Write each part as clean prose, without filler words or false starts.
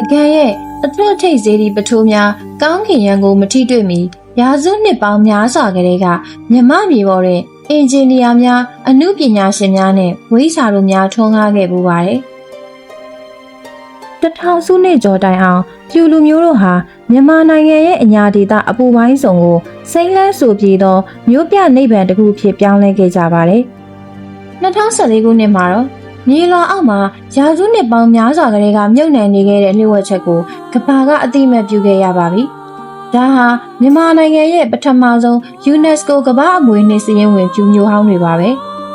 အကံရဲ့အထွတ်ထိပ်စေတီပထိုးများကောင်းကင်ရန်ကိုမထိတွေ့မီရာစုနှစ်ပေါင်းများစွာကလေးကမြမမြေပေါ်တွင်အင်ဂျင်နီယာများအမှုပညာရှင်များနဲ့ဝိစာတို့များထွန်းကားခဲ့ပူပါတယ်1000စုနှစ်ကျော်တိုင်အောင်ပြူလူမျိုးတို့ဟာမြန်မာနိုင်ငံရဲ့အညာဒေသအပူပိုင်းစုံကိုစိမ့်လန်းဆိုပြေသောမြို့ပြနိဗ္ဗာန်တစ်ခုဖြစ်ပြောင်းလဲခဲ့ကြပါတယ်2014ခုနှစ်မှာတော့မြေလွန်အောက်မှာရာစုနှစ်ပေါင်းများစွာကလေးကမြုပ်နှံနေခဲ့တဲ့လျှို့ဝှက်ချက်ကိုကမ္ဘာကအသိအမှတ်ပြုခဲ့ရပါပြီ။ဒါဟာမြန်မာနိုင်ငံရဲ့ပထမဆုံး UNESCO ကမ္ဘာအမွေအနှစ်စာရင်းဝင်ပြူမျိုးဟောင်းတွေပါပဲ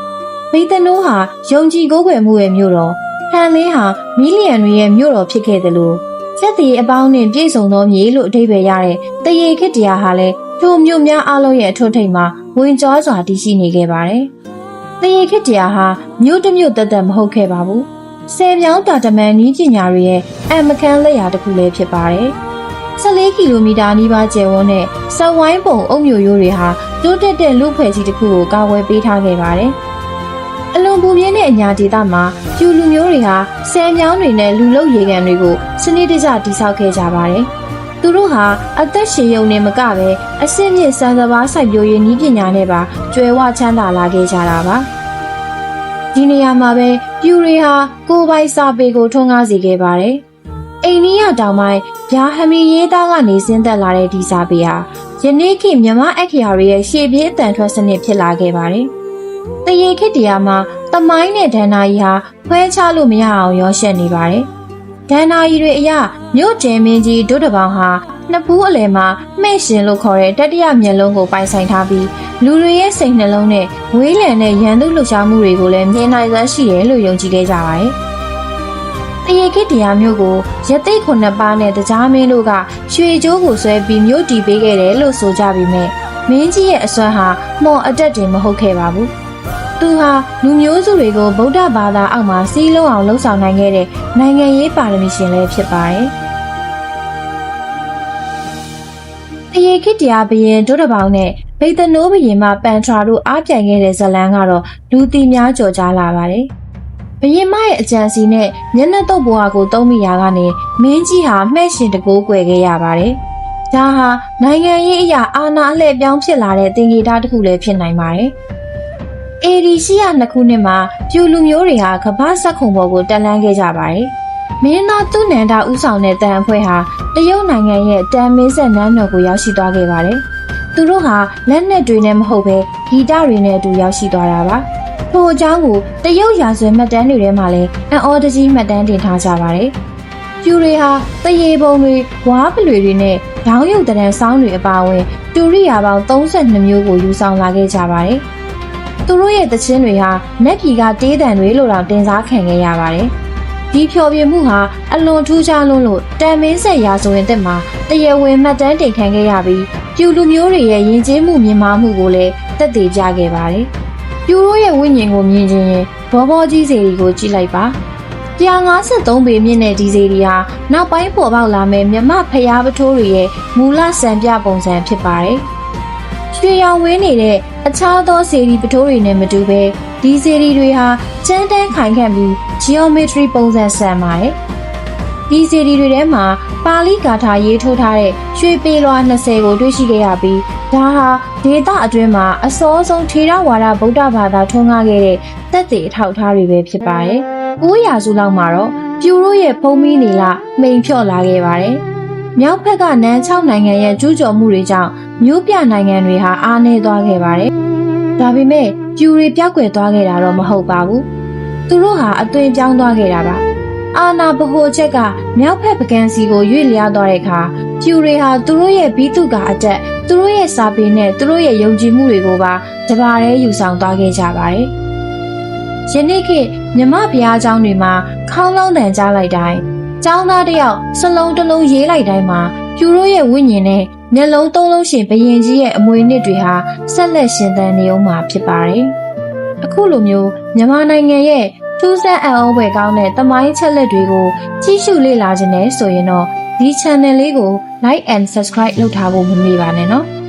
။ဗိသနိုးဟာယုံကြည်ကိုးကွယ်မှုရဲ့မြို့တော်၊ဟန်လင်းဟာမီလီယံတွေရဲ့မြို့တော်ဖြစ်ခဲ့တယ်လို့ချက်တီအပေါင်းနဲ့ပြည့်စုံသောမြေလို့အဓိပ္ပာယ်ရတဲ့တရေခေတ္တရာဟာလည်းထိုမြို့များအလုံးရဲ့အထွတ်ထိပ်မှာဝင်ကျော်စွာတည်ရှိနေခဲ့ပါတယ်။တရေခေတ္တရာဟာမြို့တစ်မြို့သက်သက်မဟုတ်ခဲ့ပါဘူး။ဆယ်မြောင်းတာတမန်နီးပညာတွေရဲ့အမခန်းလက်ရာတစ်ခုလည်းဖြစ်ပါတယ်။14ကီလိုမီတာနီးပါးကျယ်ဝန်းတဲ့စက်ဝိုင်းပုံအုပ်မြို့ရိုးတွေဟာတိုးတက်တဲ့လူဖွဲ့စည်းတစ်ခုကိုကာကွယ်ပေးထားခဲ့ပါတယ်။အလွန်ပူပြင်းတဲ့အညာဒေသမှာပြူလူမျိုးတွေဟာဆယ်မြောင်းတွေနဲ့လူလုရေကန်တွေကိုစနစ်တကျတည်ဆောက်ခဲ့ကြပါတယ်။သူတို့ဟာအသက်ရှင်ရုံနဲ့မကပဲအဆင့်မြင့်စံစဘာစိုက်ပျိုးရေးနည်းပညာနဲ့ပါကြွယ်ဝချမ်းသာလာခဲ့ကြတာပါ။ဒီနေရာမှာပဲပြူတွေဟာကိုယ်ပိုင်စာပေကိုထွန်းကားစေခဲ့ပါတယ်။အိန္ဒိယတောင်ပိုင်းဗျာဟမီရေးသားကနေဆင်းသက်လာတဲ့ဒီစာပေဟာယနေ့ခေတ်မြန်မာအခရာတွေရဲ့ရှေ့ပြေးအတန်ထွက်စနစ်ဖြစ်လာခဲ့ပါတယ်။တရေခေတ်တရားမှာသမိုင်းနဲ့ဒဏ္ဍာရီဟာဖွဲခြားလို့မရအောင်ရောရှက်နေပါတယ်။ဒဏ္ဍာရီတွေအရမြို့ကျဲမင်းကြီးဒုတပေါင်းဟာနှစ်ဖူးအလယ်မှာမှဲ့ရှင်လို့ခေါ်တဲ့တတိယမျက်လုံးကိုပိုင်ဆိုင်ထားပြီးလူတွေရဲ့စိတ်နှလုံးနဲ့ဝေးလံတဲ့ရန်သူလှုပ်ရှားမှုတွေကိုလည်းမြင်နိုင်စွမ်းရှိတယ်လို့ယုံကြည်ခဲ့ကြပါတယ်။တရေခေတ္တရာမျိုးကိုရသိက်9ပါးနဲ့တရားမင်းတို့ကရွှေကြိုးကိုဆွဲပြီးမြို့တည်ပေးခဲ့တယ်လို့ဆိုကြပေမဲ့မင်းကြီးရဲ့အစွမ်းဟာမော်အတက်တင်မဟုတ်ခဲ့ပါဘူး။သူဟာလူမျိုးစုတွေကိုဗုဒ္ဓဘာသာအောက်မှာစီးလုံးအောင်လှုပ်ဆောင်နိုင်ခဲ့တဲ့နိုင်ငံရေးပါရမီရှင်လည်းဖြစ်ပါတယ်။တရေခေတ္တရာဘရင်ဒုတပေါင်းနဲ့ဗိသနိုးဘရင်မပန်ထရာတို့အားပြိုင်ခဲ့တဲ့ဇလန်းကတော့လူသိများကြော်ကြားလာပါတယ်။ဘရင်မရဲ့အကြံစီနဲ့မျက်နှာတုပ်ဘွားကိုတုံးမိရာကနေမင်းကြီးဟာမှဲ့ရှင်တကိုးကွယ်ခဲ့ရပါတယ်။ဒါဟာနိုင်ငံရေးအရာအာဏာအလှည့်ပြောင်းဖြစ်လာတဲ့သင်္ကေတတစ်ခုလည်းဖြစ်နိုင်ပါတယ်။ AD 802ခုနှစ်မှာပြူလူမျိုးတွေဟာကမ္ဘာစက်ခုံပေါ်ကိုတက်လှမ်းခဲ့ကြပါတယ်။မင်းသားသူနန္ဒဦးဆောင်တဲ့တန်အဖွဲ့ဟာတရုတ်နိုင်ငံရဲ့တန်မင်းဆက်နန်းတော်ကိုရောက်ရှိသွားခဲ့ပါတယ်။သူတို့ဟာလက်နက်တွေနဲ့မဟုတ်ဘဲဂီတတွေနဲ့အတူရောက်ရှိသွားတာပါ။ထိုအကြောင်းကိုတရုတ်ရာဇဝင်မှတ်တမ်းတွေထဲမှာလည်းအံ့ဩတကြီးမှတ်တမ်းတင်ထားကြပါတယ်။ပြူတွေဟာတရေပုံတွေဝါးပလွေတွေနဲ့ရောင်းရုပ်တရံဆောင်းတွေအပါအဝင်တူရိယာပေါင်း32မျိုးကိုယူဆောင်လာခဲ့ကြပါတယ်။သူတို့ရဲ့သချင်းတွေဟာနက်ပြည်ကတေးတံတွေလို့တောင်တင်စားခံခဲ့ရပါတယ်။ဒီဖျော်ဖြေမှုဟာအလွန်ထူးခြားလွန်းလို့တန်မင်းဆက်ရာဇဝင်သစ်မှာတရားဝင်မှတ်တမ်းတင်ခံခဲ့ရပြီးပြူလူမျိုးတွေရဲ့ယဉ်ကျေးမှုမြင့်မားမှုကိုလည်းသက်သေပြခဲ့ပါတယ်။ပြူတို့ရဲ့ဝိညာဉ်ကိုမြင်ခြင်းရင်ဘောဘောကြီးစေတီကိုကြည့်လိုက်ပါ။153ပေမြင့်တဲ့ဒီစေတီဟာနောက်ပိုင်းပေါ်ပေါက်လာမဲ့မြမဖျားပထိုးတွေရဲ့မူလစံပြပုံစံဖြစ်ပါတယ်။ရွှေရောင်ဝင်းနေတဲ့အခြားသောစေတီပထိုးတွေနဲ့မတူဘဲဒီစေတီတွေဟာကျန်းတန်းခိုင်ခန့်ပြီး geometry ပုံစံဆန်ပါတယ်။ဒီစေတီတွေထဲမှာပါဠိဂါထာရေးထိုးထားတဲ့ရွှေပေလွှာ20ကိုတွေ့ရှိခဲ့ရပြီးဒါဟာဒေသအတွင်းမှာအစောဆုံးထေရဝါဒဗုဒ္ဓဘာသာထွန်းကားခဲ့တဲ့သက်သေအထောက်အထားတွေပဲဖြစ်ပါတယ်။9ရာစုလောက်မှာတော့ပြူတို့ရဲ့ဖုံးမီးနေလမှိန်ဖြော့လာခဲ့ပါတယ်။မြောက်ဘက်ကနန်း6နိုင်ငံရဲ့ကျူးကျော်မှုတွေကြောင့်မြို့ပြနိုင်ငံတွေဟာအားနည်းသွားခဲ့ပါတယ်။ဒါပေမဲ့ပြူတွေပြောက်ကွယ်သွားခဲ့တာတော့မဟုတ်ပါဘူး။သူတို့ဟာအသွင်ပြောင်းသွားခဲ့တာပါ။အာနာဗဟိုချက်ကမြောက်ဘက်ပကံစီကိုရွေ့လျားသွားတဲ့အခါပြူတွေဟာသူတို့ရဲ့ဘီတုကအတက်သူတို့ရဲ့စာပေနဲ့သူတို့ရဲ့ယုံကြည်မှုတွေကိုပါတပါးတည်းယူဆောင်သွားခဲ့ကြပါတယ်။ယနေ့ခေတ်မြမဘုရားကျောင်းတွေမှာခေါင်းလောင်းတန်ကြားလိုက်တိုင်းကျောင်းသားတယောက်စလုံးတစ်လုံးရေးလိုက်တိုင်းမှာပြူတို့ရဲ့ဝိညာဉ်နဲ့မျက်လုံးသုံးလုံးရှင်ဘယင်ကြီးရဲ့အမွေအနှစ်တွေဟာဆက်လက်ရှင်သန်နေအောင်မှာဖြစ်ပါတယ်။အခုလိုမျိုးမြန်မာနိုင်ငံရဲ့ထူးဆန်းအံ့ဩဖွယ်ကောင်းတဲ့သမိုင်းချက်လက်တွေကိုကြည့်ရှုလေ့လာခြင်းနဲ့ဆိုရင်တော့ဒီ channel လေးကို like and subscribe လုပ်ထားဖို့မမေ့ပါနဲ့နော်။